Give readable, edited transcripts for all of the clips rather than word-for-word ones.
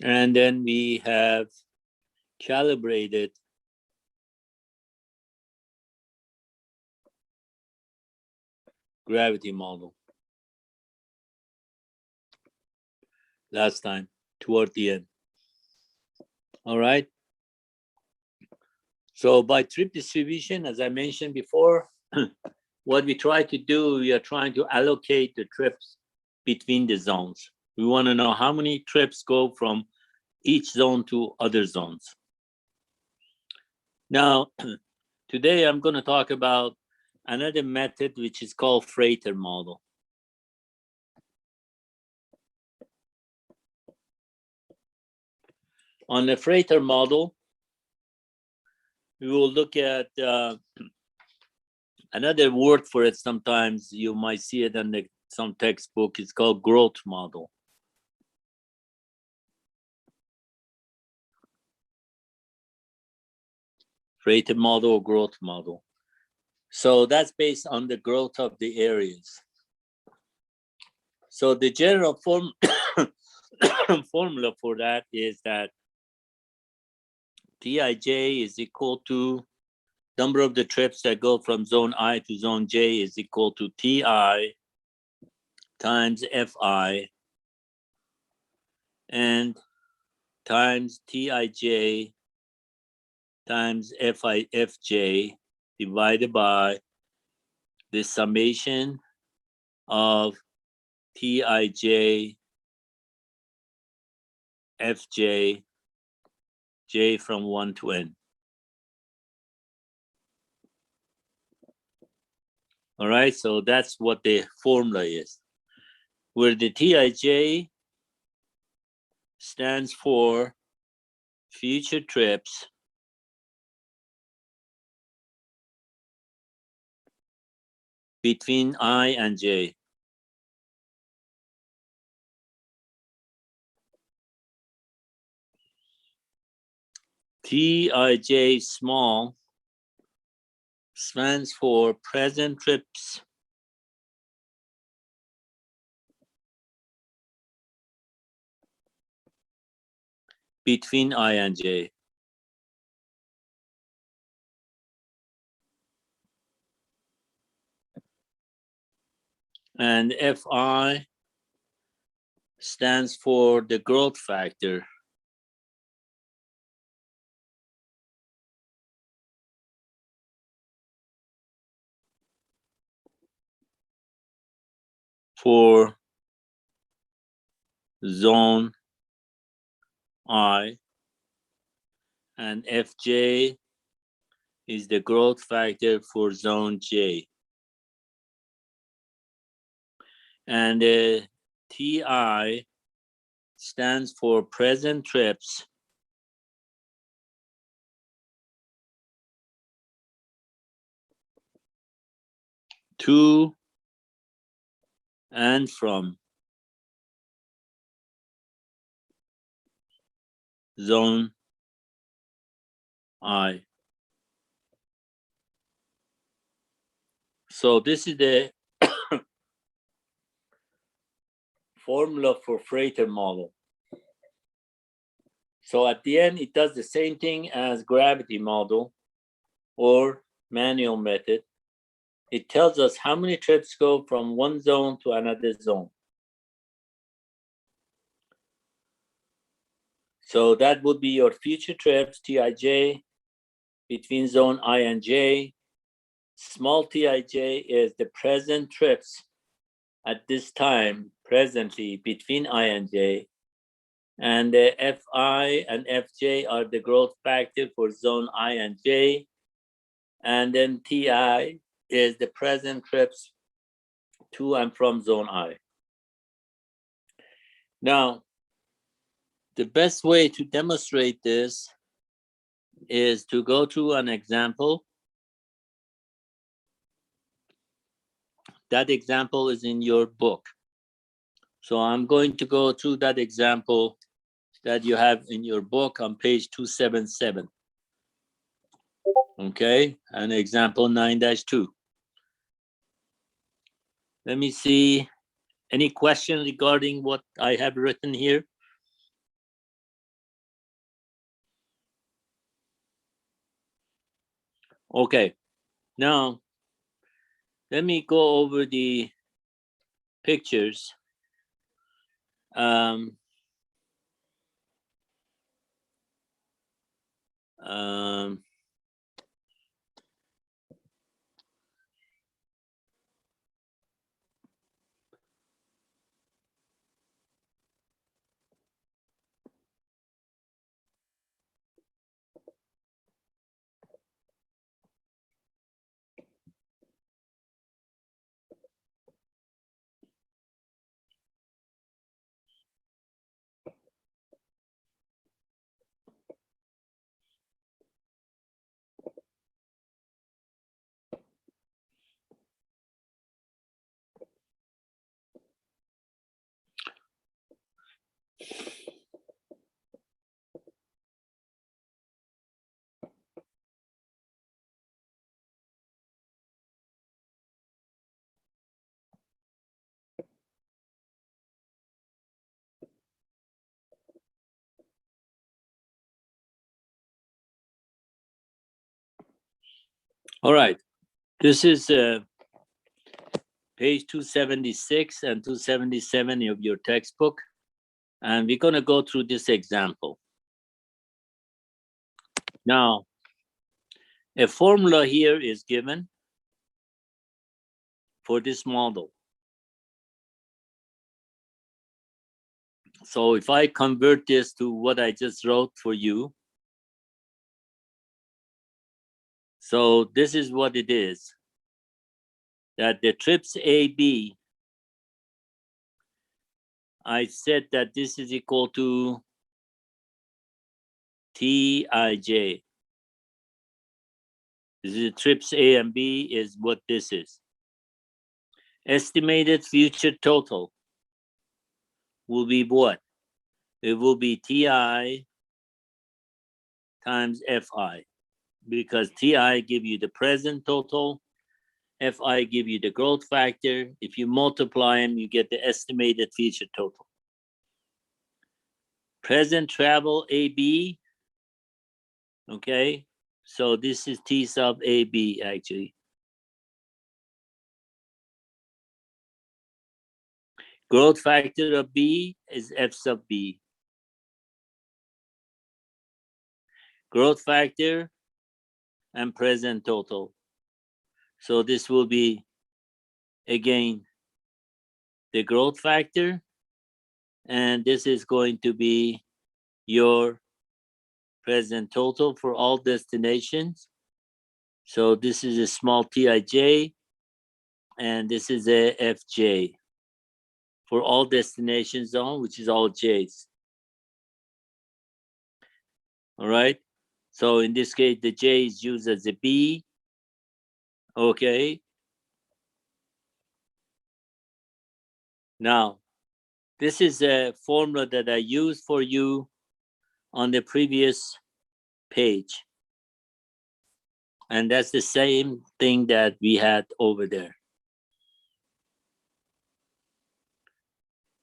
And then we have calibrated gravity model last time toward the end. All right. So by trip distribution, as I mentioned before, what we try to do, we are trying to allocate the trips between the zones. We want to know how many trips go from each zone to other zones. Now, today I'm going to talk about another method which is called freighter model. On the freighter model, we will look at another word for it. Sometimes you might see it in some textbook. It's called growth model. Freighter model or growth model. So that's based on the growth of the areas. So the general formula for that is that Tij is equal to number of the trips that go from zone I to zone J is equal to Ti times Fi and times Tij times Fj divided by the summation of Tij Fj J from 1 to n. All right, so that's what the formula is, where the Tij stands for future trips between I and J. Tij small stands for present trips between I and J. And Fi stands for the growth factor for zone I, and Fj is the growth factor for zone J. And Ti stands for present trips to and from zone I. So this is the formula for freighter model. So at the end, it does the same thing as gravity model or manual method. It tells us how many trips go from one zone to another zone. So that would be your future trips, Tij, between zone I and J. Small Tij is the present trips at this time, presently, between I and J. And the Fi and Fj are the growth factor for zone I and J. And then Ti is the present trips to and from zone I. Now, the best way to demonstrate this is to go to an example. That example is in your book. So I'm going to go through that example that you have in your book on page 277. Okay, and example 9-2. Let me see. Any question regarding what I have written here? Okay, now let me go over the pictures. Um, all right, this is page 276 and 277 of your textbook, and we're going to go through this example. Now, a formula here is given for this model. So if I convert this to what I just wrote for you, so this is what it is, that the trips AB, I said that this is equal to Tij. This is trips A and B is what this is. Estimated future total will be what? It will be Ti times Fi, because Ti give you the present total, Fi give you the growth factor. If you multiply them, you get the estimated future total. Present travel AB, okay? So this is T sub AB actually. Growth factor of B is F sub B. Growth factor and present total. So this will be, again, the growth factor, and this is going to be your present total for all destinations. So this is a small Tij, and this is a Fj for all destination zone, which is all J's. All right. So in this case, the J is used as a B. Okay. Now, this is a formula that I used for you on the previous page. And that's the same thing that we had over there.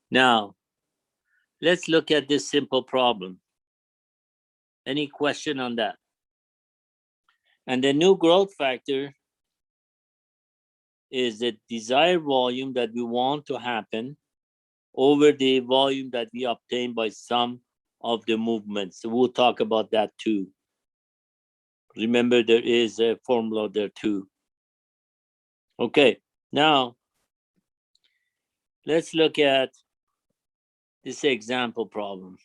Now, let's look at this simple problem. Any question on that? And the new growth factor is the desired volume that we want to happen over the volume that we obtain by sum of the movements. So we'll talk about that too. Remember, there is a formula there too. Okay, now let's look at this example problem.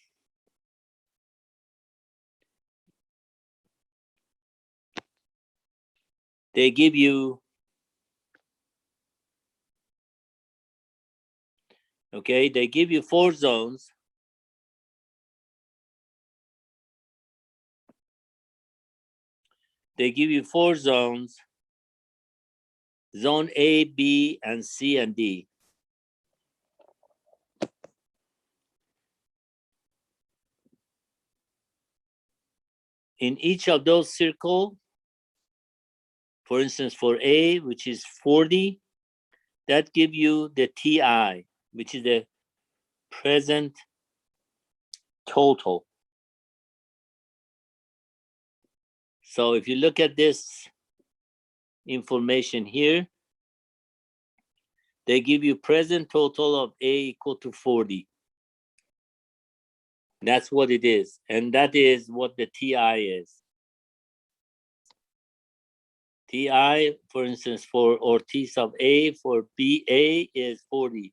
They give you, okay, they give you 4 zones. They give you 4 zones, zone A, B, and C, and D. In each of those circles, for instance, for A, which is 40, that give you the Ti, which is the present total. So if you look at this information here. They give you present total of A equal to 40. That's what it is. And that is what the TI is. TI, for instance, or T sub A for BA is 40.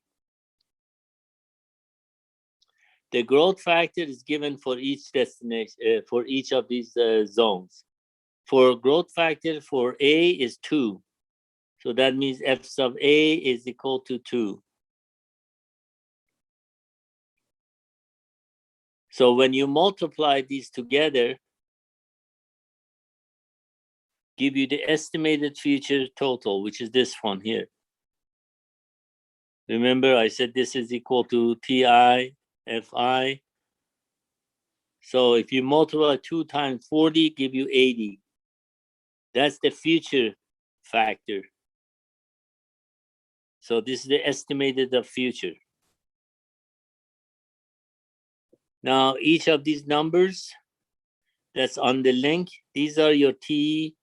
The growth factor is given for each destination, for each of these zones. For growth factor for A is 2. So that means F sub A is equal to 2. So when you multiply these together, give you the estimated future total, which is this one here. Remember, I said this is equal to TI, FI. So if you multiply 2 times 40, give you 80. That's the future factor. So this is the estimated of future. Now, each of these numbers that's on the link, these are your TIJ,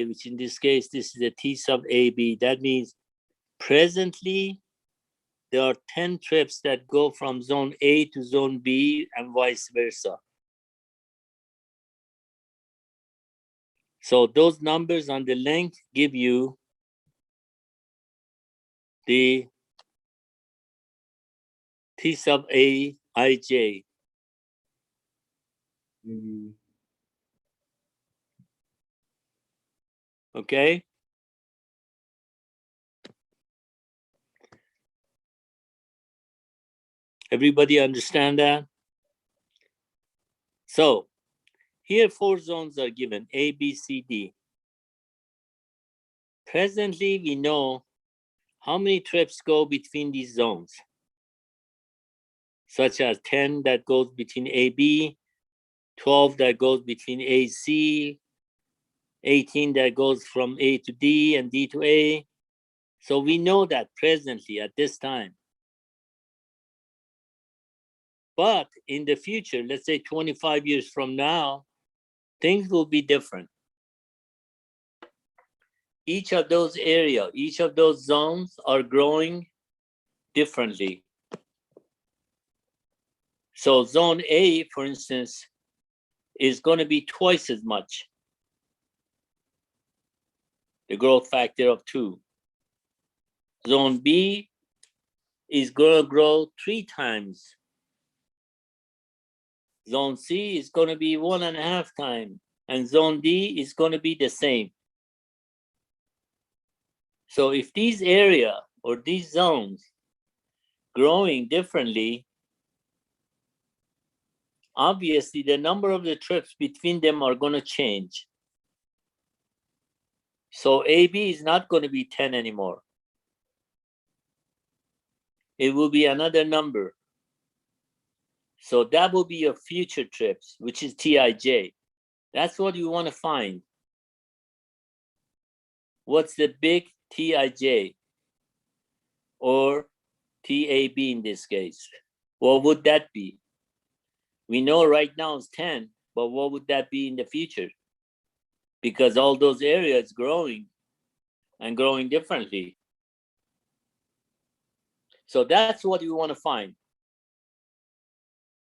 which in this case, this is the T sub AB. That means presently, there are 10 trips that go from zone A to zone B and vice versa. So those numbers on the link give you the T sub A IJ. Okay? Everybody understand that? So here 4 zones are given, A, B, C, D. Presently, we know how many trips go between these zones, such as 10 that goes between AB, 12 that goes between AC, 18 that goes from A to D and D to A. So we know that presently at this time. But in the future, let's say 25 years from now, things will be different. Each of those areas, each of those zones are growing differently. So zone A, for instance, is going to be twice as much, the growth factor of 2. Zone B is going to grow 3 times. Zone C is going to be 1.5 times, and zone D is going to be the same. So if these areas or these zones growing differently, obviously the number of the trips between them are going to change. So AB is not going to be 10 anymore. It will be another number. So that will be your future trips, which is TIJ. That's what you want to find. What's the big TIJ or TAB in this case? What would that be? We know right now it's 10, but what would that be in the future? Because all those areas growing and growing differently. So that's what you want to find.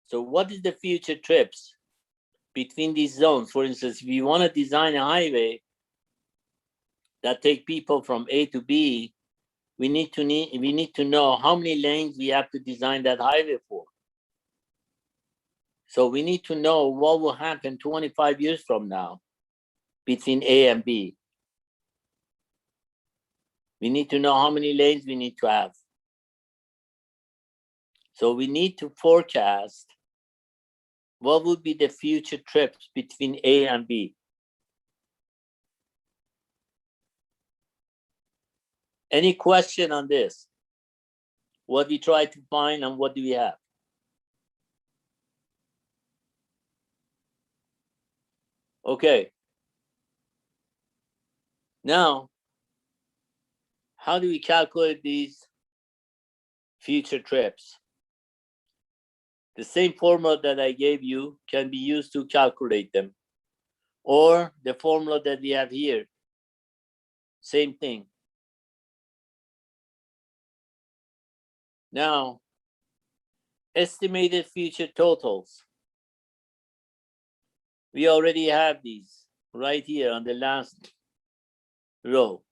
So what is the future trips between these zones? For instance, if you want to design a highway that take people from A to B, we need to know how many lanes we have to design that highway for. So we need to know what will happen 25 years from now between A and B. We need to know how many lanes we need to have. So we need to forecast what would be the future trips between A and B. Any question on this? What we try to find and what do we have? Okay. Now, how do we calculate these future trips? The same formula that I gave you can be used to calculate them, or the formula that we have here. same thing. Now, estimated future totals. We already have these right here on the last row.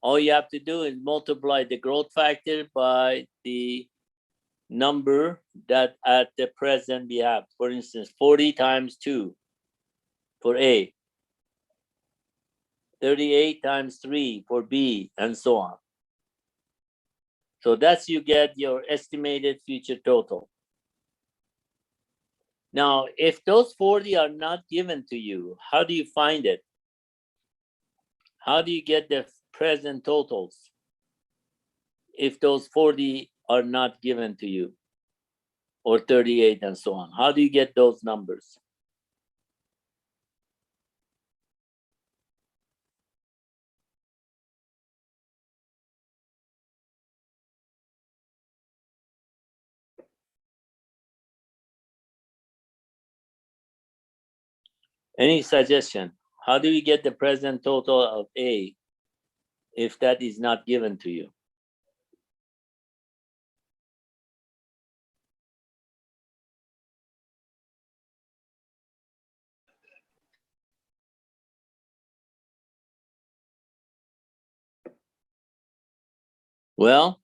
All you have to do is multiply the growth factor by the number that at the present we have. For instance, 40 times 2 for A, 38 times 3 for B, and so on. So that's you get your estimated future total. Now, if those 40 are not given to you, how do you find it? How do you get the present totals if those 40 are not given to you, or 38 and so on? How do you get those numbers? Any suggestion? How do you get the present total of A if that is not given to you? Well,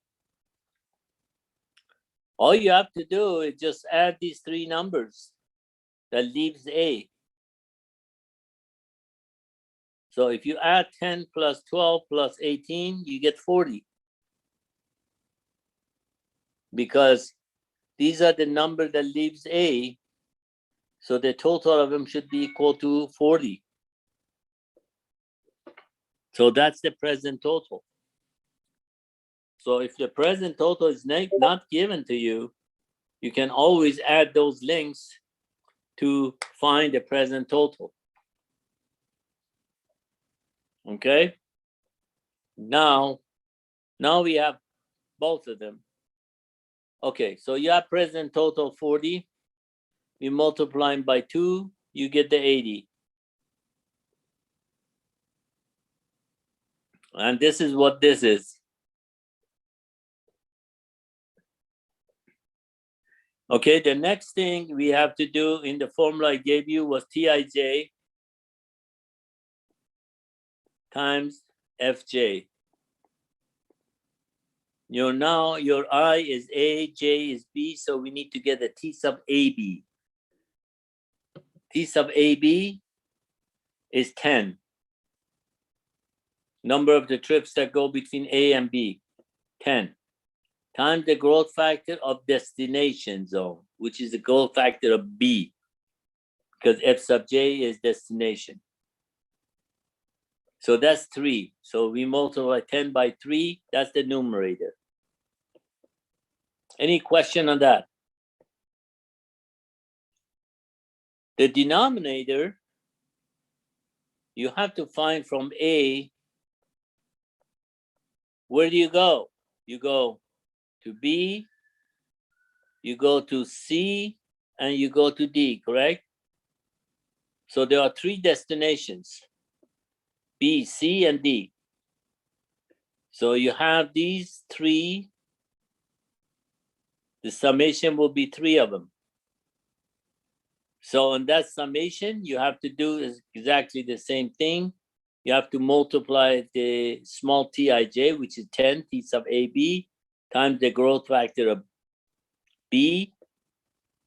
all you have to do is just add these three numbers that leaves A. So if you add 10 plus 12 plus 18, you get 40. Because these are the number that leaves A, so the total of them should be equal to 40. So that's the present total. So if the present total is not given to you, you can always add those links to find the present total. Okay? Now we have both of them. Okay, so you have present total 40. You multiply them by 2, you get the 80. And this is what this is. Okay, the next thing we have to do in the formula I gave you was Tij times Fj. Now your I is A, J is B, so we need to get a T sub AB. T sub AB is 10. Number of the trips that go between A and B, 10. Times the growth factor of destination zone, which is the growth factor of B, because F sub J is destination. So that's 3. So we multiply 10 by 3, that's the numerator. Any question on that? The denominator, you have to find from A, where do you go? You go to B, you go to C, and you go to D, correct? So there are 3 destinations, B, C, and D. So you have these 3, the summation will be 3 of them. So in that summation, you have to do exactly the same thing. You have to multiply the small Tij, which is 10, T sub AB, times the growth factor of B,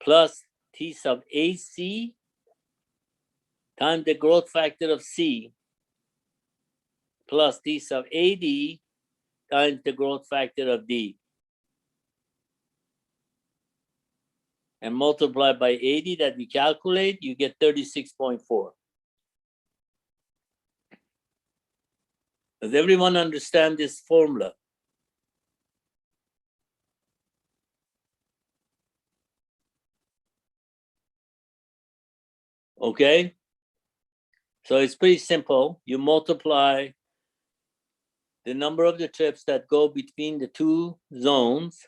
plus T sub AC, times the growth factor of C, plus T sub AD, times the growth factor of D. And multiply by 80 that we calculate, you get 36.4. Does everyone understand this formula? Okay? So it's pretty simple. You multiply the number of the trips that go between the 2 zones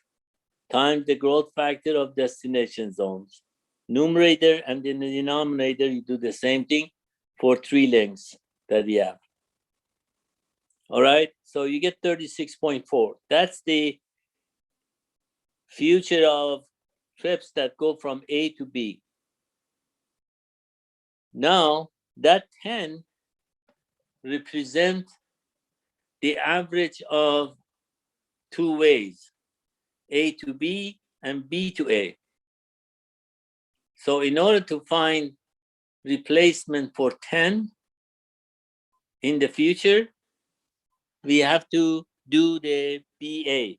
times the growth factor of destination zones. Numerator and in the denominator, you do the same thing for 3 links that we have. All right, so you get 36.4. That's the future of trips that go from A to B. Now, that 10 represent the average of two ways, A to B and B to A. So in order to find replacement for 10 in the future, we have to do the BA.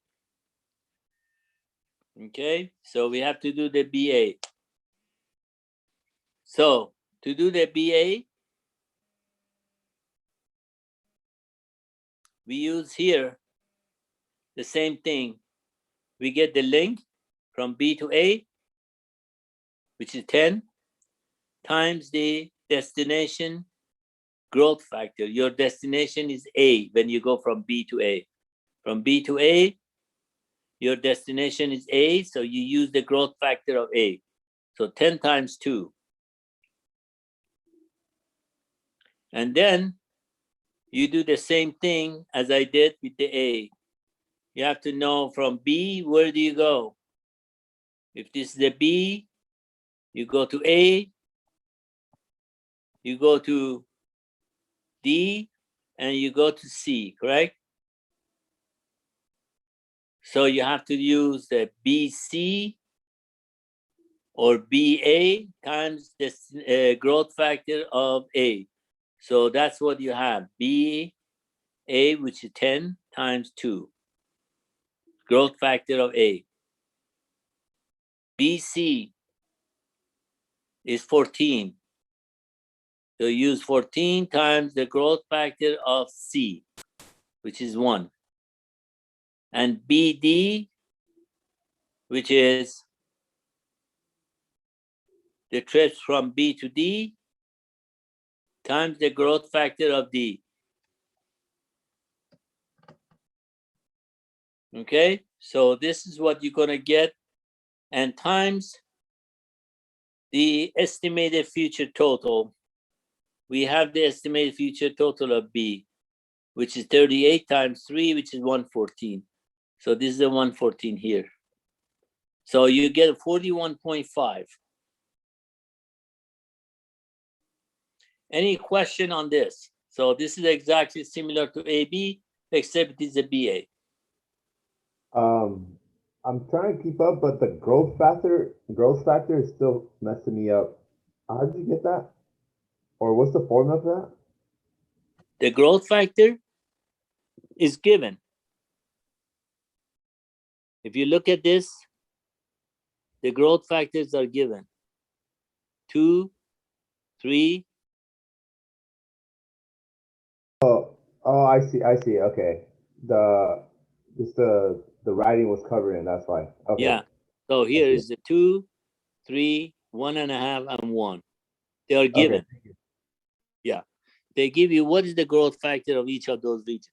Okay, so we have to do the BA. So to do the BA, we use here the same thing. We get the link from B to A, which is 10, times the destination growth factor. Your destination is A when you go from B to A. From B to A, your destination is A, so you use the growth factor of A. So 10 times 2. And then you do the same thing as I did with the A. You have to know from B, where do you go? If this is the B, you go to A, you go to D, and you go to C, correct? So you have to use the BC or BA times the growth factor of A. So that's what you have, BA, which is 10 times 2, growth factor of A. BC is 14. So use 14 times the growth factor of C, which is 1. And BD, which is the trips from B to D, times the growth factor of D. Okay, so this is what you're gonna get, and times the estimated future total. We have the estimated future total of B, which is 38 times 3, which is 114. So this is the 114 here. So you get 41.5. Any question on this? So this is exactly similar to AB, except it is a BA. I'm trying to keep up, but the growth factor is still messing me up. How did you get that? Or what's the formula for that? The growth factor is given. If you look at this, the growth factors are given. 2, 3. Oh, I see. I see. Okay. The just the writing was covering. That's why. Okay. Yeah. So I here see is it. the 2, 3, 1.5, and 1. They are Okay. given. Yeah. They give you what is the growth factor of each of those regions.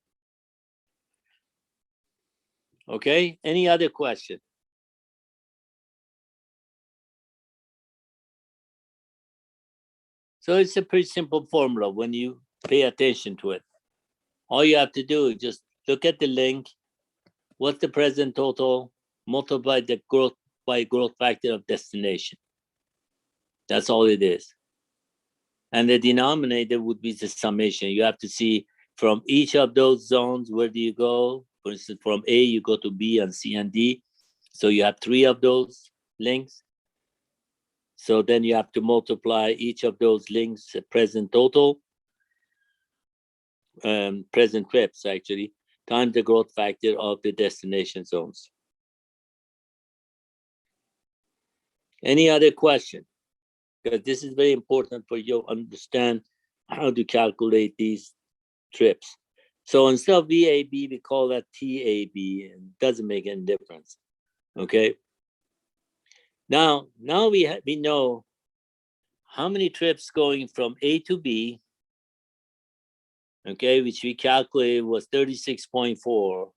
Okay. Any other question? So it's a pretty simple formula when you pay attention to it. All you have to do is just look at the link. What's the present total? Multiply the growth by growth factor of destination. That's all it is. And the denominator would be the summation. You have to see from each of those zones, where do you go? For instance, from A, you go to B and C and D. So you have 3 of those links. So then you have to multiply each of those links, present total, present trips actually, times the growth factor of the destination zones. Any other question? Because this is very important for you to understand how to calculate these trips. So instead of VAB, we call that TAB, and it doesn't make any difference. Okay. Now we know how many trips going from A to B, okay, which we calculated was 36.4.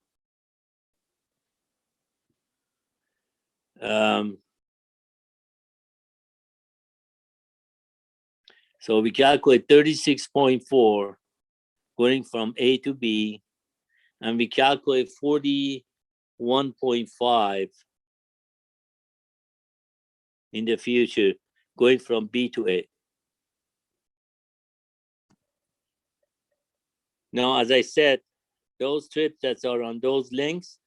So we calculate 36.4 going from A to B. and we calculate 41.5 in the future, going from B to A. Now, as I said, those trips that are on those links,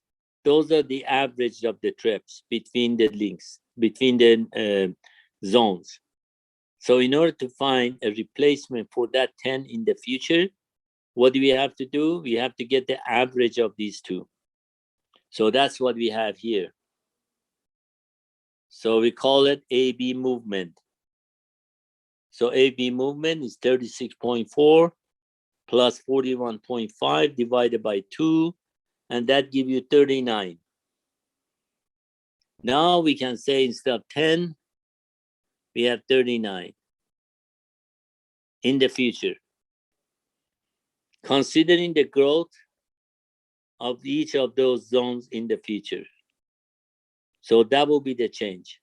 those are the average of the trips between the links, between the zones. So in order to find a replacement for that 10 in the future, what do we have to do? We have to get the average of these two. So that's what we have here. So we call it AB movement. So AB movement is 36.4 plus 41.5 divided by 2, and that gives you 39. Now we can say instead of 10, we have 39 in the future. Considering the growth of each of those zones in the future. So that will be the change.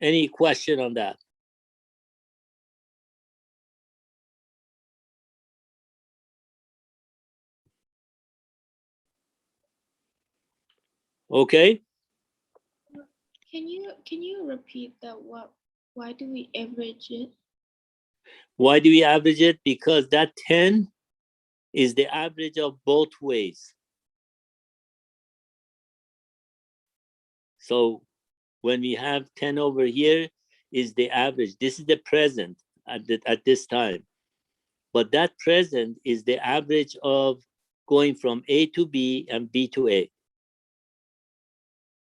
Any question on that? Okay. Can you repeat that? Why do we average it? Why do we average it? Because that 10 is the average of both ways. So when we have 10 over here is the average. This is the present at this time. But that present is the average of going from A to B and B to A.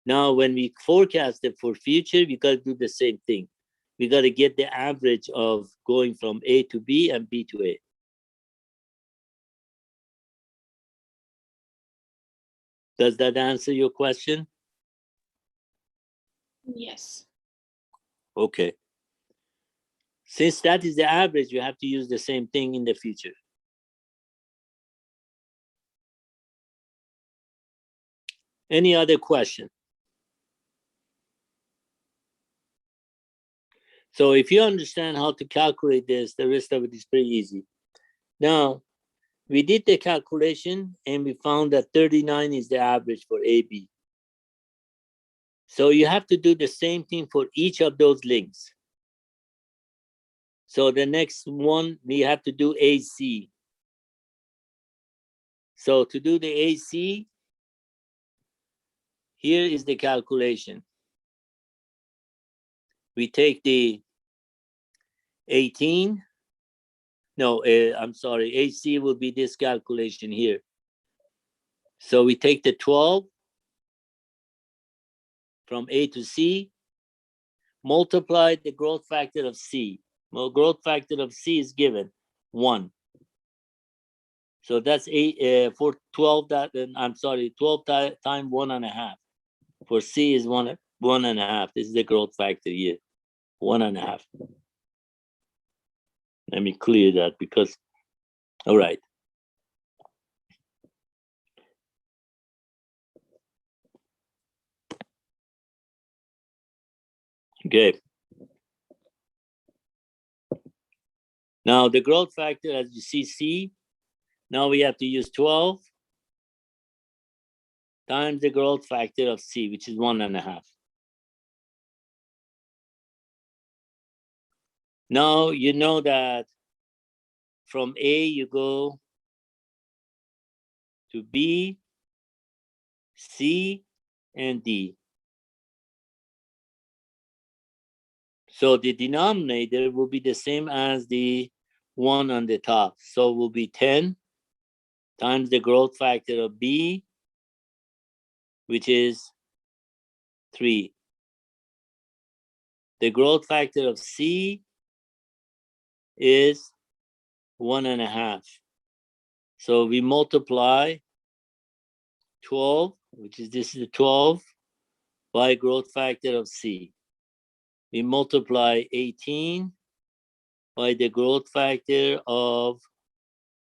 Now, when we forecast it for future, we got to do the same thing. We got to get the average of going from A to B and B to A. Does that answer your question? Yes. Okay. Since that is the average, you have to use the same thing in the future. Any other question? So if you understand how to calculate this, the rest of it is pretty easy. Now, we did the calculation and we found that 39 is the average for AB. So you have to do the same thing for each of those links. So the next one, we have to do AC. So to do the AC, here is the calculation. We take the 18. No, I'm sorry, AC will be this calculation here. So we take the 12 from A to C, multiply the growth factor of C. Well, growth factor of C is given 1. So that's 8 for 12. That I'm sorry, 12 times 1.5. For C is 1.5. This is the growth factor here, 1.5. Let me clear that because, all right. Okay. Now the growth factor, as you see, C, now we have to use 12 times the growth factor of C, which is 1.5. Now you know that from A you go to B, C, and D. So the denominator will be the same as the one on the top. So it will be 10 times the growth factor of B, which is 3. The growth factor of C is 1.5. So we multiply 12, which is this is the 12, by growth factor of C. We multiply 18 by the growth factor of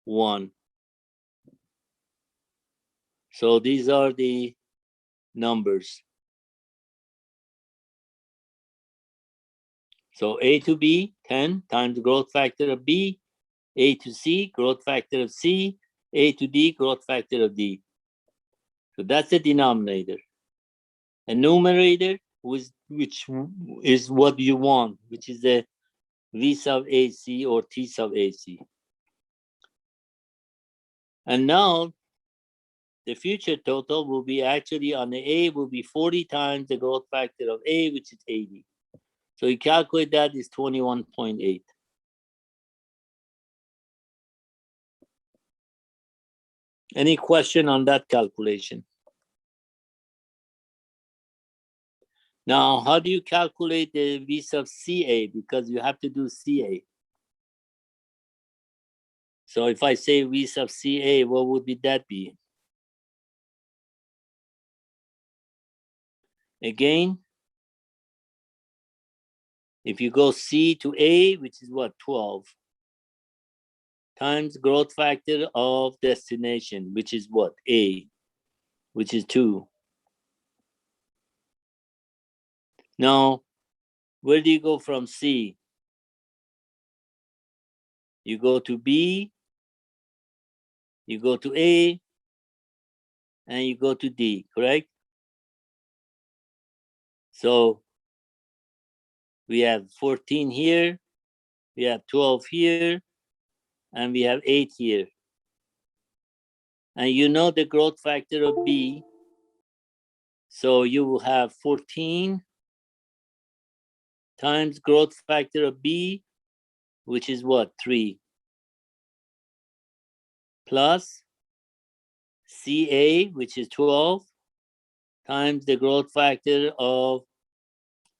1. So these are the numbers. So A to B, 10 times the growth factor of B, A to C, growth factor of C, A to D, growth factor of D. So that's the denominator. A numerator, which is what you want, which is the V sub AC or T sub AC. And now the future total will be actually on the A will be 40 times the growth factor of A, which is 80. So you calculate that is 21.8. Any question on that calculation? Now, how do you calculate the V sub CA? Because you have to do CA. So if I say V sub CA, what would that be? Again, if you go C to A, which is what, 12, times growth factor of destination, which is what, A, which is 2. Now, where do you go from C? You go to B, you go to A, and you go to D, correct? So we have 14 here, we have 12 here, and we have 8 here. And you know the growth factor of B, so you will have 14 times growth factor of B, which is what, 3, plus CA, which is 12, times the growth factor of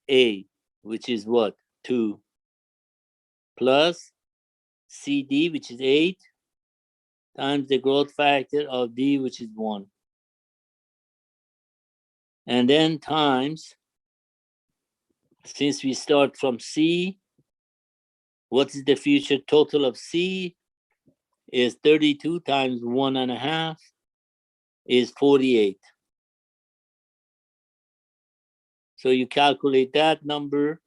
A, which is what, 2, plus CD, which is 8, times the growth factor of D, which is 1. And then times, since we start from C, what is the future total of C? Is 32 times 1.5 is 48. So you calculate that number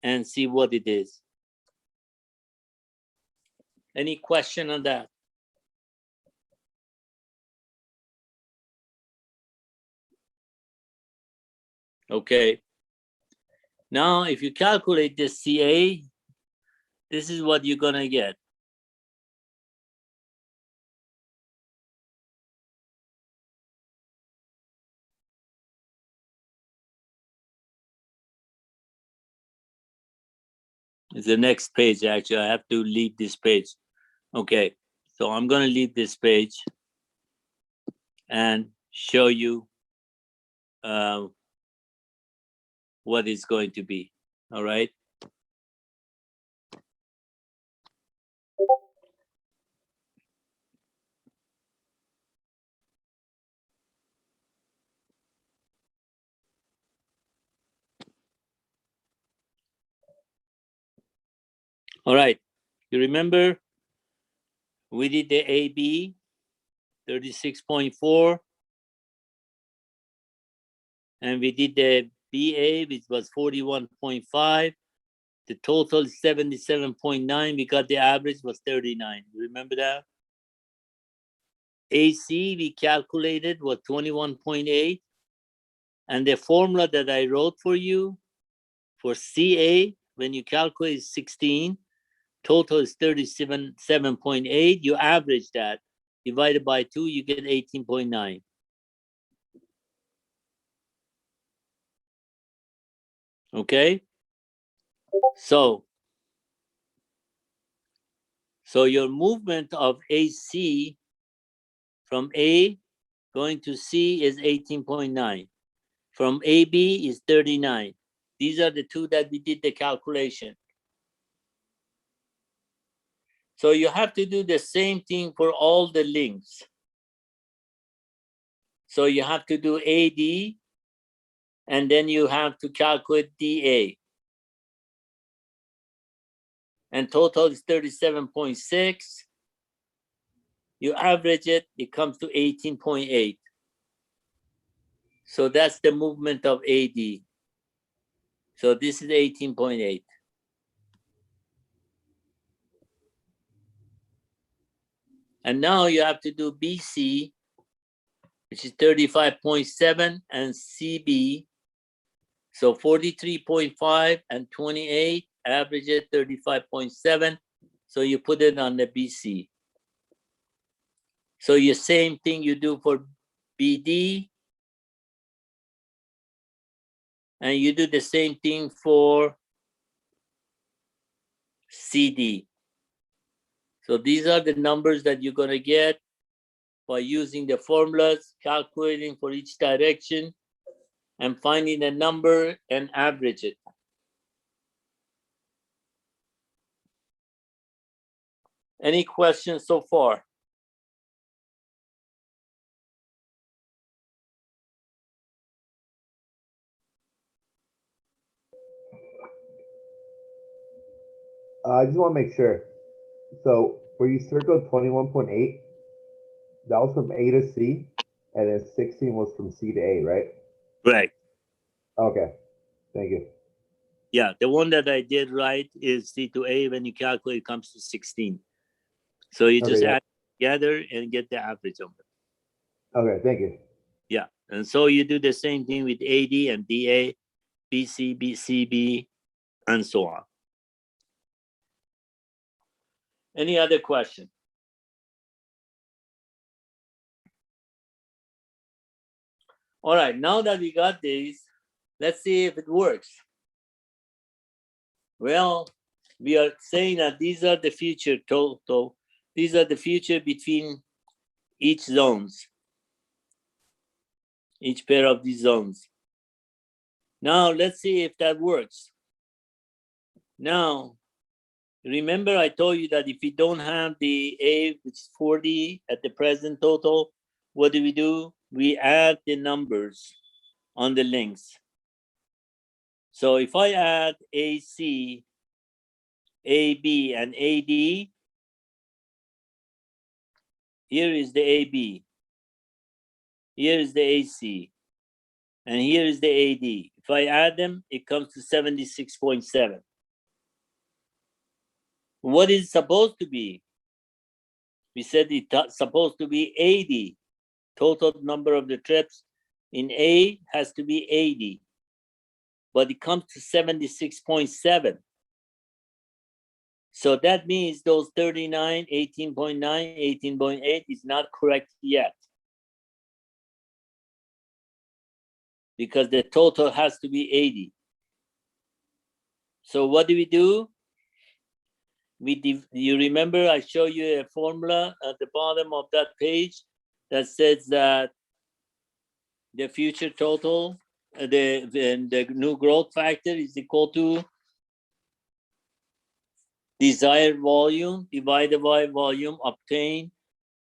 and see what it is. Any question on that? Okay. Now, if you calculate this CA, this is what you're gonna get. It's the next page, actually. I have to leave this page. Okay, so I'm gonna leave this page and show you what it's going to be, all right? All right, you remember we did the AB, 36.4, and we did the BA, which was 41.5. The total is 77.9. We got the average was 39. You remember that? AC, we calculated was 21.8. And the formula that I wrote for you for CA, when you calculate 16, total is 37.8. You average that, divided by 2, you get 18.9. Okay? So your movement of AC from A going to C is 18.9. From AB is 39. These are the two that we did the calculation. So you have to do the same thing for all the links. So you have to do AD, and then you have to calculate DA. And total is 37.6. You average it, it comes to 18.8. So that's the movement of AD. So this is 18.8. And now you have to do BC, which is 35.7, and CB. So 43.5 and 28, average it 35.7. So you put it on the BC. So your same thing you do for BD, and you do the same thing for CD. So these are the numbers that you're gonna get by using the formulas, calculating for each direction, and finding a number and average it. Any questions so far? I just want to make sure. So where you circled 21.8, that was from A to C, and then 16 was from C to A, right? Right. Okay. Thank you. Yeah, the one that I did right is C to A. When you calculate, it comes to 16. So you just yeah. add together and get the average of it. Okay, thank you. Yeah, and so you do the same thing with AD and DA, BC, BCB, and so on. Any other question? All right, now that we got these, let's see if it works. Well, we are saying that these are the future total. These are the future between each zones, each pair of these zones. Now, let's see if that works. Now, remember I told you that if we don't have the A, which is 40 at the present total, what do? We add the numbers on the links. So if I add AC, AB, and AD, here is the AB, here is the AC, and here is the AD. If I add them, it comes to 76.7. What is it supposed to be? We said it's supposed to be 80. Total number of the trips in A has to be 80, but it comes to 76.7. So that means those 39, 18.9, 18.8 is not correct yet, because the total has to be 80. So what do? You remember I show you a formula at the bottom of that page that says that the future total, the new growth factor is equal to desired volume divided by volume obtained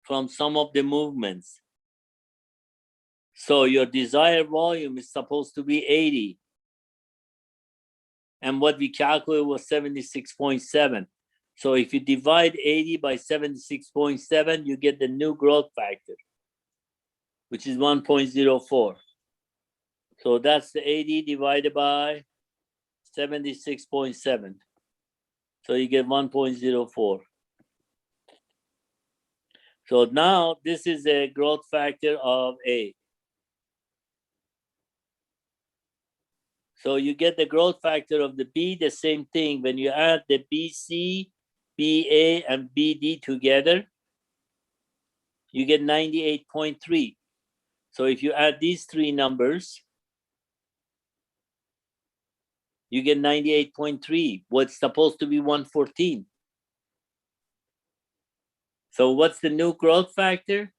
from some of the movements. So your desired volume is supposed to be 80. And what we calculated was 76.7. So if you divide 80 by 76.7, you get the new growth factor, which is 1.04. So that's the 80 divided by 76.7. So you get 1.04. So now this is a growth factor of A. So you get the growth factor of the B, the same thing. When you add the BC, BA, and BD together, you get 98.3. So if you add these three numbers, you get 98.3. What's supposed to be 114. So what's the new growth factor?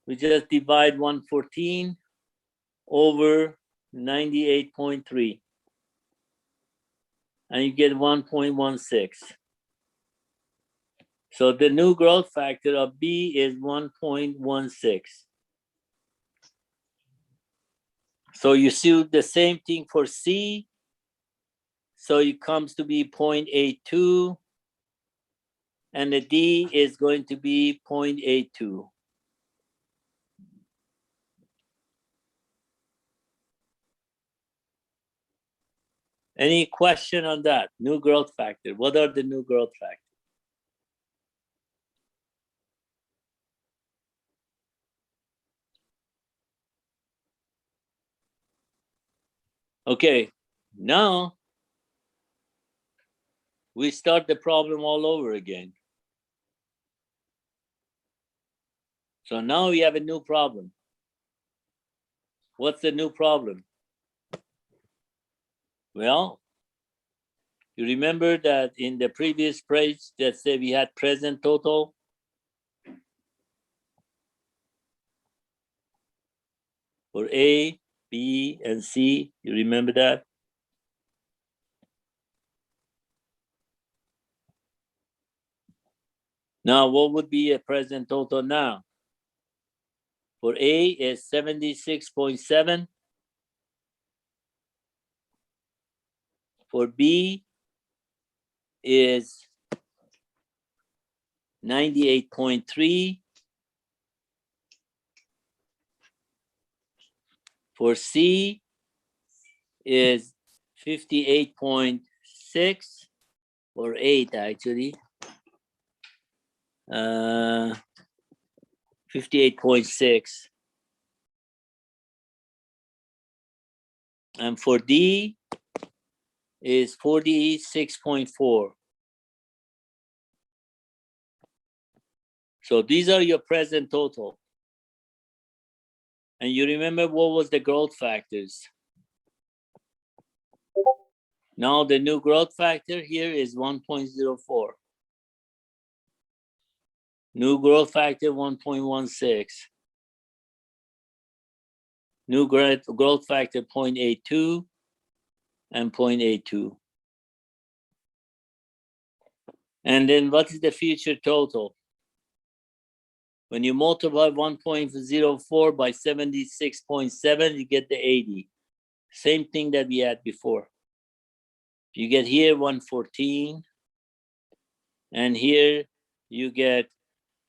We just divide 114 over 98.3. And you get 1.16. So the new growth factor of B is 1.16. So you see the same thing for C. So it comes to be 0.82. And the D is going to be 0.82. Any question on that? New growth factor. What are the new growth factors? Okay, now we start the problem all over again. So now we have a new problem. What's the new problem? Well, you remember that in the previous page that said we had present total? For A, B, and C, you remember that? Now, what would be a present total now? For A is 76.7. For B is 98.3. For C is 58.6, or 8 actually. 58.6. And for D is 46.4. So these are your present total. And you remember what was the growth factors? Now the new growth factor here is 1.04. New growth factor 1.16. New growth factor 0.82 and 0.82. And then what is the future total? When you multiply 1.04 by 76.7, you get the 80. Same thing that we had before. You get here 114, and here you get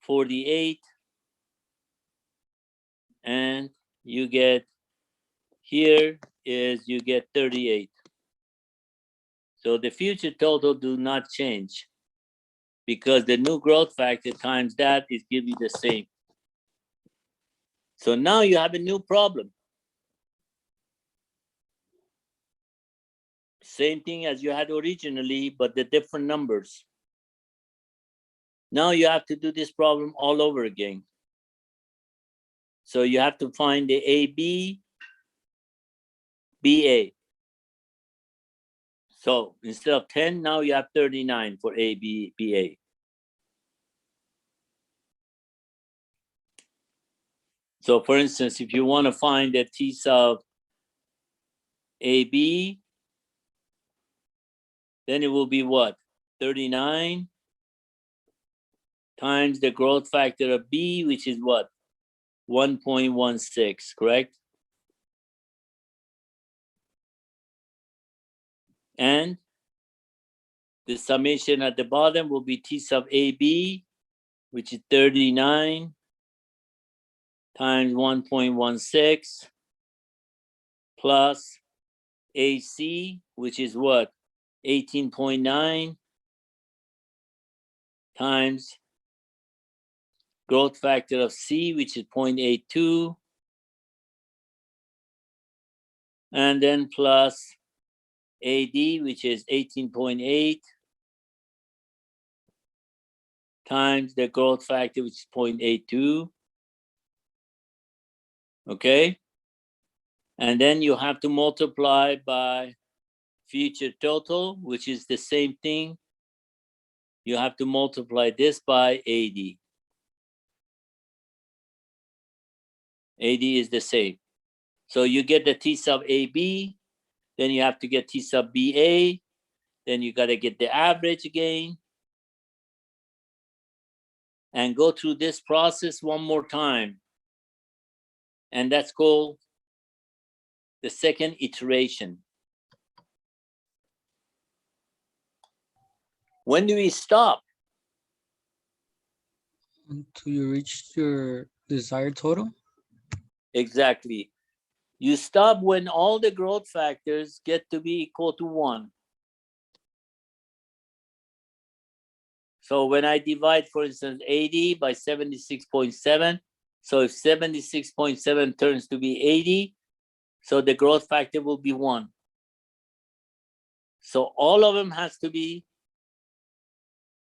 48, and you get here is you get 38. So the future total do not change because the new growth factor times that is give you the same. So now you have a new problem. Same thing as you had originally, but the different numbers. Now you have to do this problem all over again. So you have to find the AB, BA. So instead of 10, now you have 39 for AB, BA. So for instance, if you want to find the T sub AB, then it will be what? 39 times the growth factor of B, which is what? 1.16, correct? And the summation at the bottom will be T sub AB, which is 39 times 1.16 plus AC, which is what? 18.9 times growth factor of C, which is 0.82, and then plus AD, which is 18.8 times the growth factor, which is 0.82. Okay? And then you have to multiply by future total, which is the same thing. You have to multiply this by AD. AD is the same. So you get the T sub AB, then you have to get T sub BA, then you got to get the average again, and go through this process one more time. And that's called the second iteration. When do we stop? Until you reach your desired total? Exactly. You stop when all the growth factors get to be equal to 1. So when I divide, for instance, 80 by 76.7, so if 76.7 turns to be 80, so the growth factor will be 1. So all of them has to be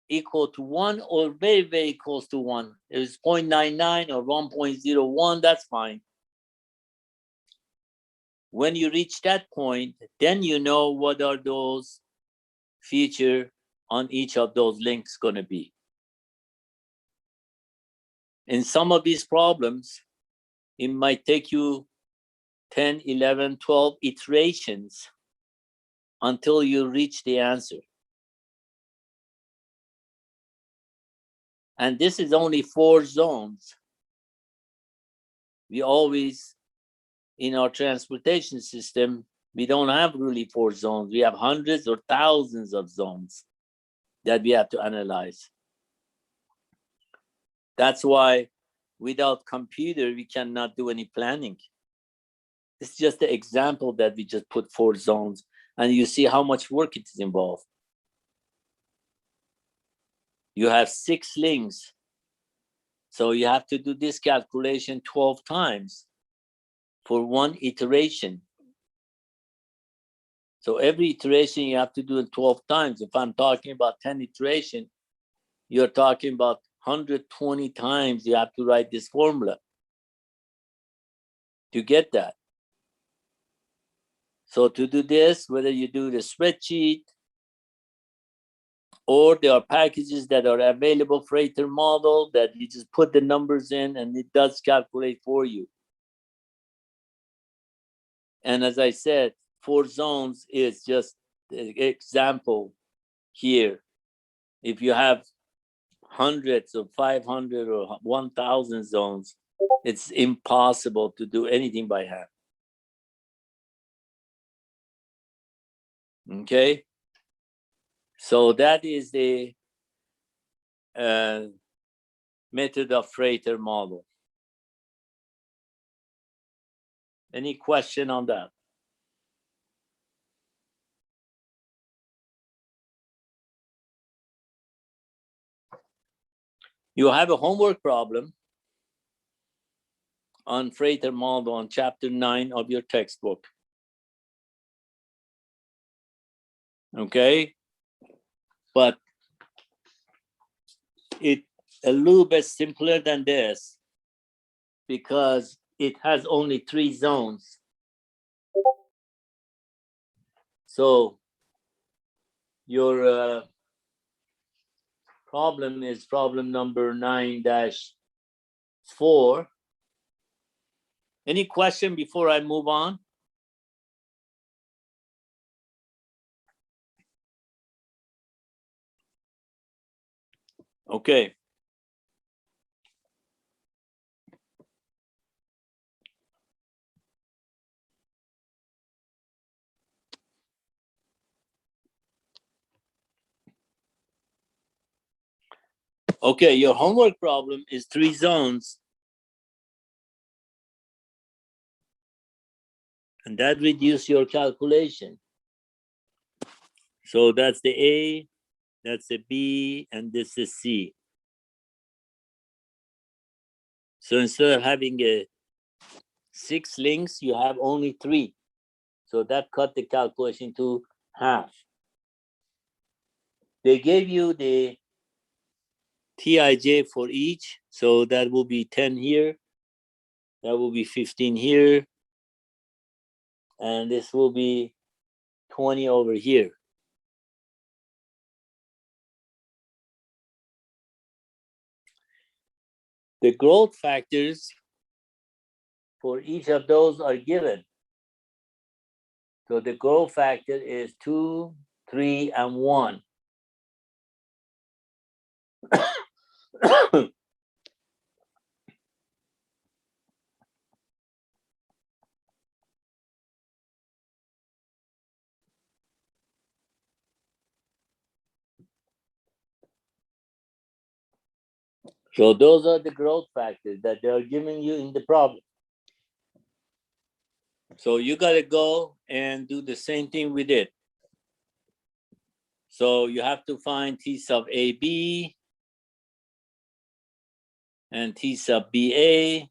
equal to 1 or very, very close to 1. If it's 0.99 or 1.01, that's fine. When you reach that point, then you know what are those features on each of those links going to be. In some of these problems, it might take you 10, 11, 12 iterations until you reach the answer. And this is only 4 zones. We always, in our transportation system, we don't have really 4 zones. We have hundreds or thousands of zones that we have to analyze. That's why without computer, we cannot do any planning. It's just an example that we just put 4 zones, and you see how much work it is involved. You have 6 links. So you have to do this calculation 12 times for 1 iteration. So every iteration you have to do it 12 times. If I'm talking about 10 iteration, you're talking about 120 times you have to write this formula to get that. So to do this, whether you do the spreadsheet or there are packages that are available, freighter model, that you just put the numbers in and it does calculate for you. And as I said, 4 zones is just an example here. If you have hundreds of 500 or 1,000 zones, it's impossible to do anything by hand. Okay, so that is the method of freighter model. Any question on that? You have a homework problem on freighter model on chapter 9 of your textbook. Okay, but it's a little bit simpler than this because it has only 3 zones. So your problem is problem number 9-4. Any question before I move on? Okay. Okay, your homework problem is 3 zones. And that reduces your calculation. So that's the A, that's the B, and this is C. So instead of having 6 links, you have only 3. So that cut the calculation to half. They gave you the TIJ for each. So that will be 10 here. That will be 15 here. And this will be 20 over here. The growth factors for each of those are given. So the growth factor is 2, 3, and 1. So those are the growth factors that they're giving you in the problem. So you got to go and do the same thing we did. So you have to find T sub AB and T sub BA.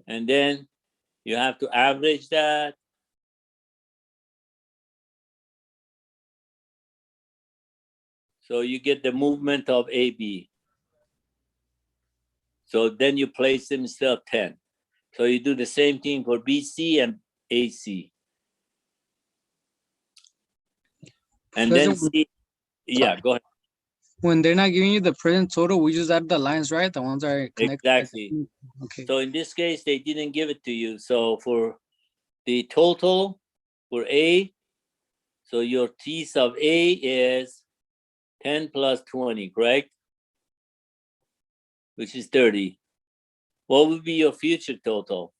And then you have to average that. So you get the movement of AB. So then you place them instead of 10. So you do the same thing for BC and AC. And then Professor, C, yeah, go ahead. when they're not giving you the present total, we just add the lines, right? The ones that are connected. Exactly. Okay. So in this case, they didn't give it to you. So for the total for A, so your T sub A is 10 plus 20, correct? Which is 30. What would be your future total?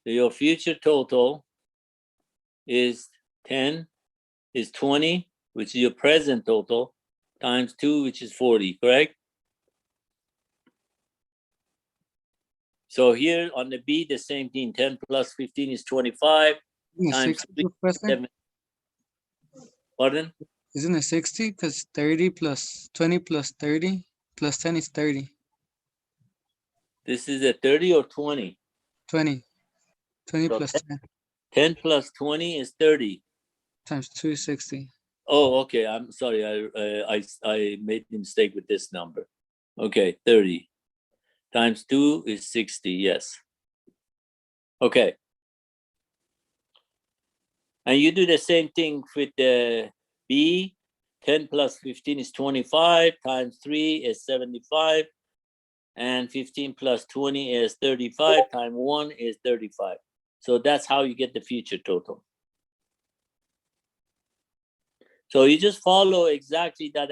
So your future total is 10, is 20, which is your present total, times 2, which is 40, correct? So here on the B, the same thing, 10 plus 15 is 25, Isn't it times 60, 3 is Professor? 7. Pardon? Isn't it 60? Because 30 plus 20 plus 30 plus 10 is 30. This is a 30 or 20? 20. 20 So plus 10 10 plus 20 is 30. times 2 is 60. Oh, okay. I'm sorry. I made the mistake with this number. Okay, 30 times 2 is 60. Yes. Okay. And you do the same thing with the B. 10 plus 15 is 25, times 3 is 75, and 15 plus 20 is 35, times 1 is 35. So that's how you get the future total. So you just follow exactly that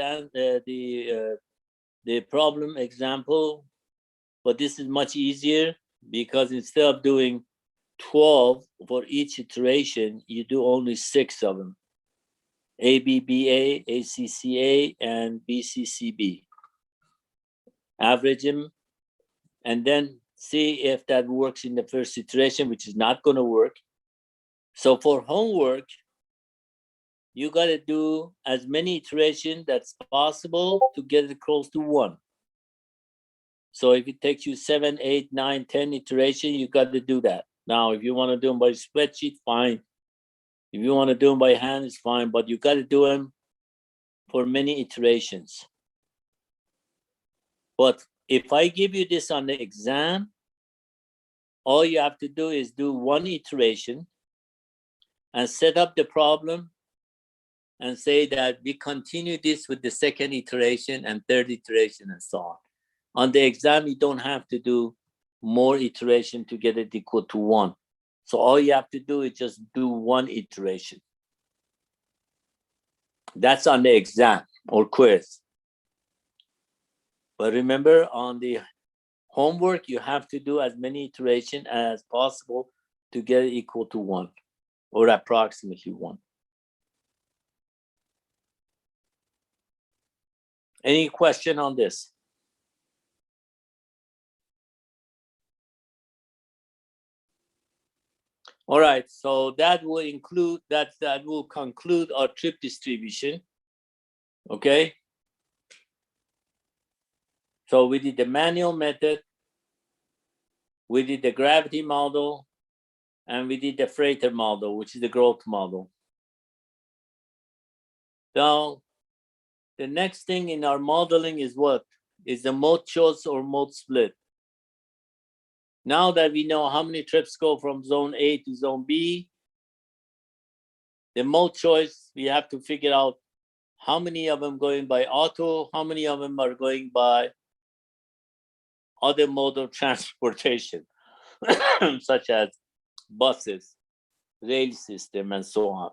the problem example, but this is much easier because instead of doing 12 for each iteration, you do only 6 of them. ABBA, ACCA, and BCCB. Average them, and then see if that works in the first iteration, which is not going to work. So for homework, you got to do as many iterations that's possible to get it close to 1. So if it takes you 7, 8, 9, 10 iterations, you got to do that. Now, if you want to do them by spreadsheet, fine. If you want to do them by hand, it's fine, but you got to do them for many iterations. But if I give you this on the exam, all you have to do is do 1 iteration and set up the problem and say that we continue this with the 2nd iteration and 3rd iteration and so on. On the exam, you don't have to do more iteration to get it equal to 1. So all you have to do is just do 1 iteration. That's on the exam or quiz. But remember, on the homework, you have to do as many iterations as possible to get it equal to 1 or approximately 1. Any question on this? All right, so that will include that will conclude our trip distribution. Okay. So we did the manual method, we did the gravity model, and we did the freighter model, which is the growth model. Now, the next thing in our modeling is what? Is the mode choice or mode split. Now that we know how many trips go from zone A to zone B, the mode choice, we have to figure out how many of them going by auto, how many of them are going by other mode of transportation, such as buses, rail system, and so on.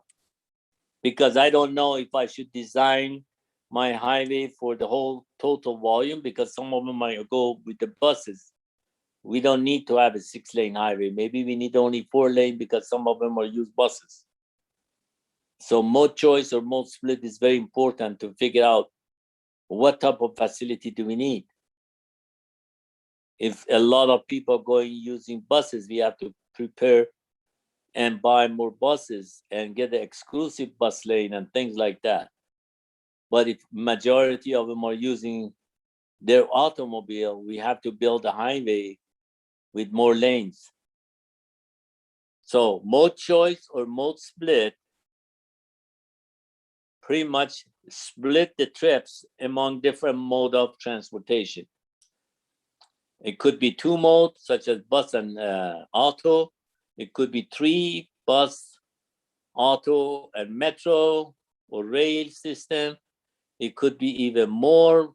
Because I don't know if I should design my highway for the whole total volume, because some of them might go with the buses. We don't need to have a 6-lane highway. Maybe we need only 4-lane because some of them are used buses. So mode choice or mode split is very important to figure out what type of facility do we need. If a lot of people are going using buses, we have to prepare and buy more buses and get the exclusive bus lane and things like that. But if majority of them are using their automobile, we have to build a highway with more lanes. So mode choice or mode split pretty much split the trips among different mode of transportation. It could be 2 modes, such as bus and auto. It could be 3, bus, auto, and metro or rail system. It could be even more.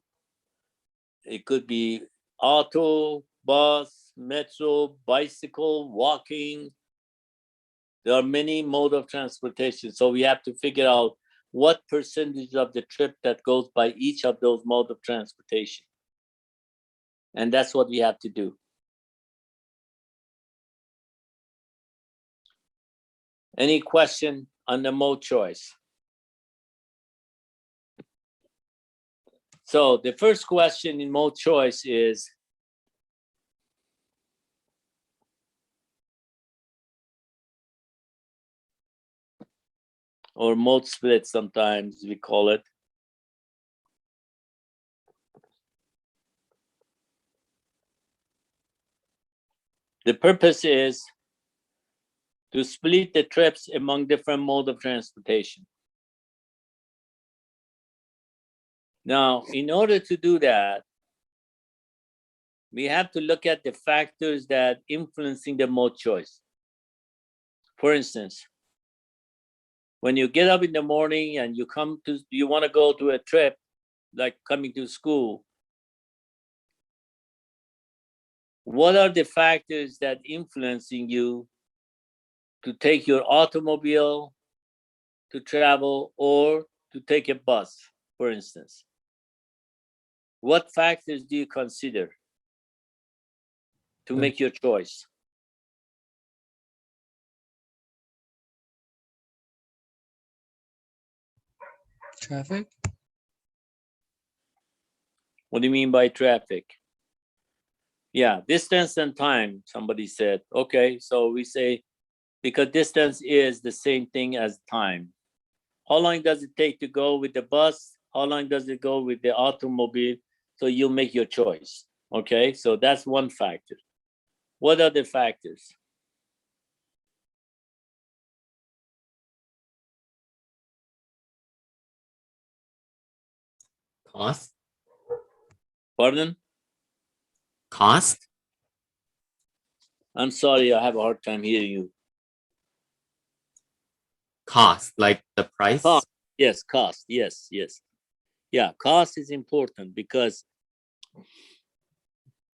It could be auto, bus, metro, bicycle, walking. There are many modes of transportation. So we have to figure out what percentage of the trip that goes by each of those modes of transportation. And that's what we have to do. Any question on the mode choice? So the first question in mode choice is, or mode split sometimes we call it. The purpose is to split the trips among different modes of transportation. Now, in order to do that, we have to look at the factors that influencing the mode choice. For instance, when you get up in the morning and you want to go to a trip, like coming to school, what are the factors that influencing you to take your automobile to travel or to take a bus, for instance? What factors do you consider to make your choice? Traffic? What do you mean by traffic? Yeah, distance and time, somebody said. Okay, so we say, because distance is the same thing as time. How long does it take to go with the bus? How long does it go with the automobile? So you make your choice. Okay, so that's one factor. What are the factors? Cost? Pardon? Cost? I'm sorry, I have a hard time hearing you. Cost, like the price? Cost. Yes, cost. Yes, yes. Yeah, cost is important because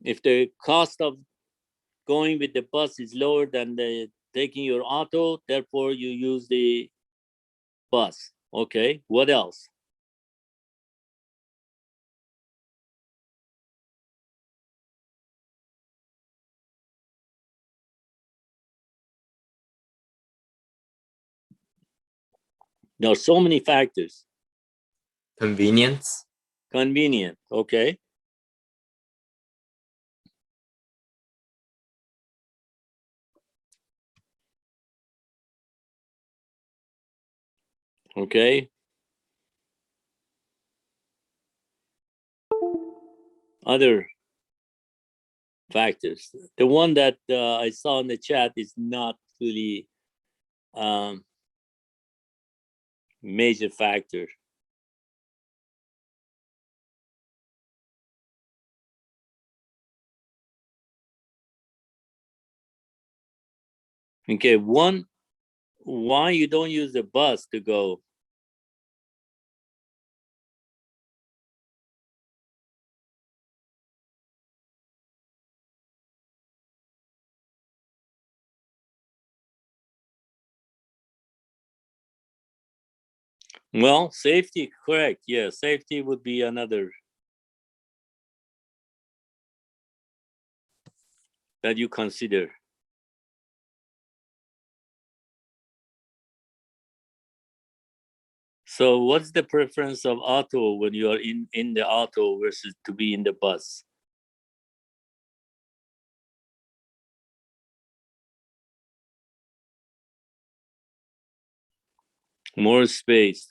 if the cost of going with the bus is lower than the taking your auto, therefore you use the bus. Okay, what else? There are so many factors. Convenience? Convenient, okay. Okay. Other factors. The one that I saw in the chat is not really major factor. Okay, one, why you don't use the bus to go? Well, safety, correct. Yeah, safety would be another that you consider. So what's the preference of auto when you are in the auto versus to be in the bus? More space.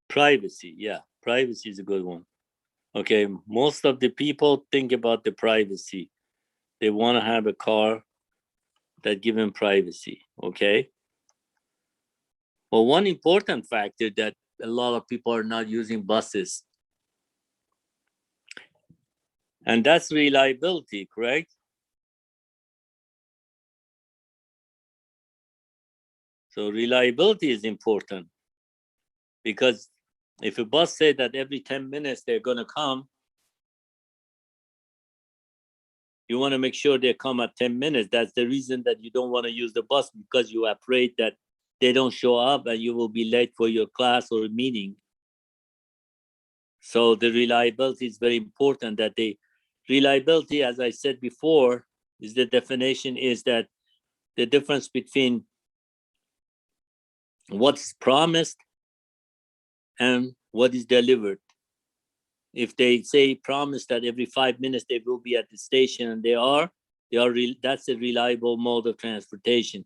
Privacy, yeah, privacy is a good one. Okay, most of the people think about the privacy. They want to have a car that give them privacy, okay? Well, one important factor that a lot of people are not using buses, and that's reliability, correct? So reliability is important, because if a bus said that every 10 minutes they're going to come, you want to make sure they come at 10 minutes. That's the reason that you don't want to use the bus, because you are afraid that they don't show up and you will be late for your class or meeting. So the reliability is very important. That the reliability, as I said before, is the definition is that the difference between what's promised and what is delivered. If they say promise that every 5 minutes they will be at the station, and they are that's a reliable mode of transportation.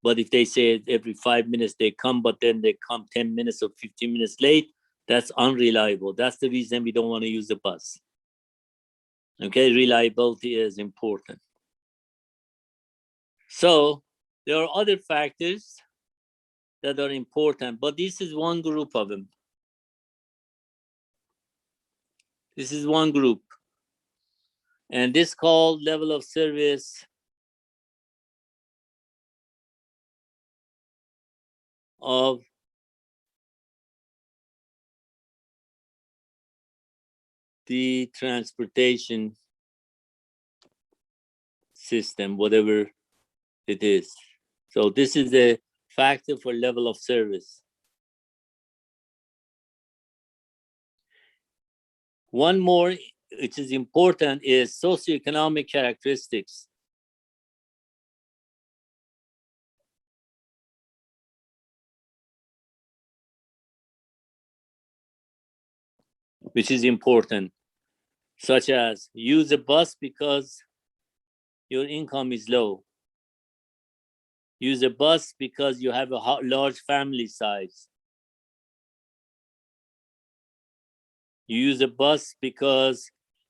But if they say every 5 minutes they come, but then they come 10 minutes or 15 minutes late, that's unreliable. That's the reason we don't want to use the bus. Okay, reliability is important. So there are other factors that are important, but this is one group of them. This is one group. And this called level of service of the transportation system, whatever it is. So this is the factor for level of service. One more, which is important, is socioeconomic characteristics. Which is important, such as use a bus because your income is low. Use a bus because you have a large family size. You use a bus because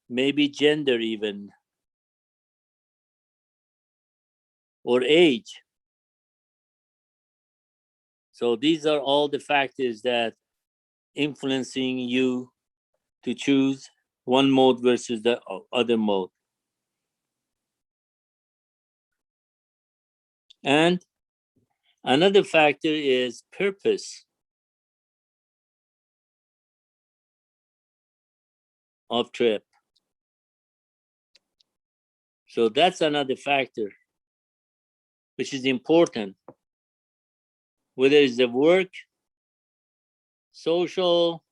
maybe gender even, or age. So these are all the factors that influencing you to choose one mode versus the other mode. And another factor is purpose of trip. So that's another factor which is important. Whether it's the work, social,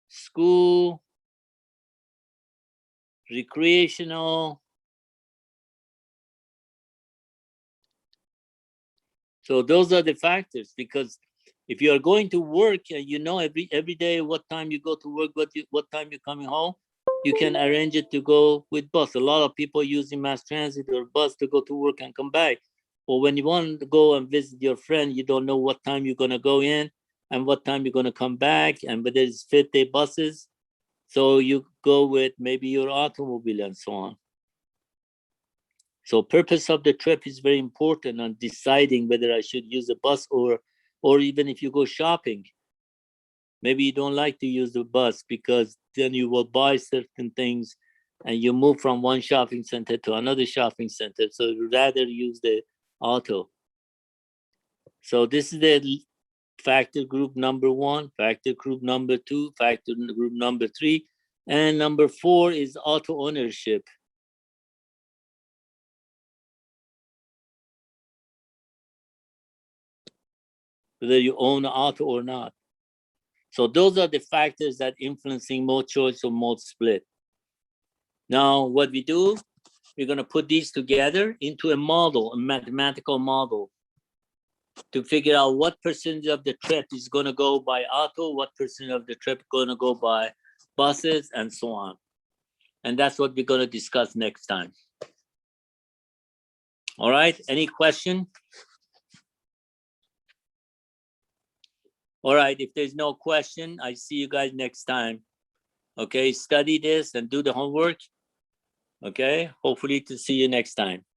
school, recreational. So those are the factors, because if you are going to work and you know every day what time you go to work, what time you're coming home, you can arrange it to go with bus. A lot of people using mass transit or bus to go to work and come back. But when you want to go and visit your friend, you don't know what time you're going to go in and what time you're going to come back, and whether it's 50 buses. So you go with maybe your automobile and so on. So purpose of the trip is very important on deciding whether I should use a bus, or even if you go shopping, maybe you don't like to use the bus because then you will buy certain things and you move from one shopping center to another shopping center. So you'd rather use the auto. So this is the factor group number 1, factor group number 2, factor group number 3, and number 4 is auto ownership. Whether you own an auto or not. So those are the factors that influencing mode choice or mode split. Now, what we do, we're going to put these together into a model, a mathematical model, to figure out what percentage of the trip is going to go by auto, what percent of the trip going to go by buses, and so on. And that's what we're going to discuss next time. All right, any question? All right, if there's no question, I see you guys next time. Okay, study this and do the homework. Okay, hopefully to see you next time.